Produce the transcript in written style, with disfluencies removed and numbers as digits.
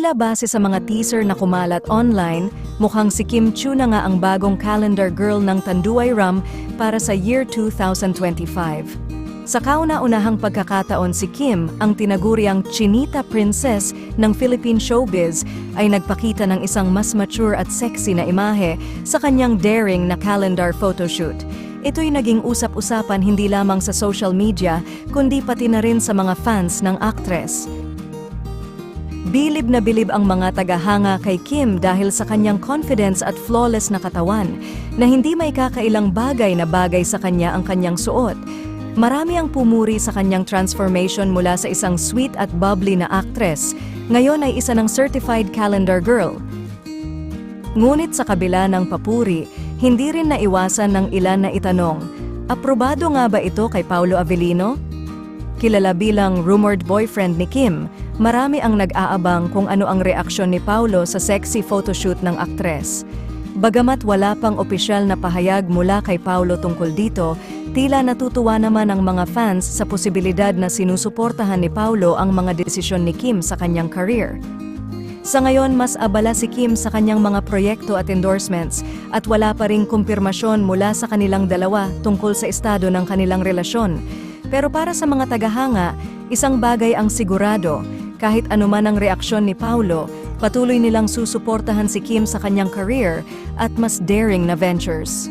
Tila base sa mga teaser na kumalat online, mukhang si Kim Chiu na nga ang bagong calendar girl ng Tanduay Ram para sa year 2025. Sa kauna-unahang pagkakataon si Kim, ang tinaguriang Chinita Princess ng Philippine showbiz, ay nagpakita ng isang mas mature at sexy na imahe sa kanyang daring na calendar photoshoot. Ito'y naging usap-usapan hindi lamang sa social media, kundi pati na rin sa mga fans ng aktres. Bilib na bilib ang mga tagahanga kay Kim dahil sa kanyang confidence at flawless na katawan, na hindi may kakailang bagay na bagay sa kanya ang kanyang suot. Marami ang pumuri sa kanyang transformation mula sa isang sweet at bubbly na actress, ngayon ay isa ng certified calendar girl. Ngunit sa kabila ng papuri, hindi rin naiwasan ng ilan na itanong, aprobado nga ba ito kay Paulo Avellino? Kilala bilang rumored boyfriend ni Kim, marami ang nag-aabang kung ano ang reaksyon ni Paulo sa sexy photoshoot ng aktres. Bagamat wala pang opisyal na pahayag mula kay Paulo tungkol dito, tila natutuwa naman ang mga fans sa posibilidad na sinusuportahan ni Paulo ang mga desisyon ni Kim sa kanyang career. Sa ngayon, mas abala si Kim sa kanyang mga proyekto at endorsements at wala pa ring kumpirmasyon mula sa kanilang dalawa tungkol sa estado ng kanilang relasyon. Pero para sa mga tagahanga, isang bagay ang sigurado, kahit anuman ang reaksyon ni Paulo, patuloy nilang susuportahan si Kim sa kanyang career at mas daring na ventures.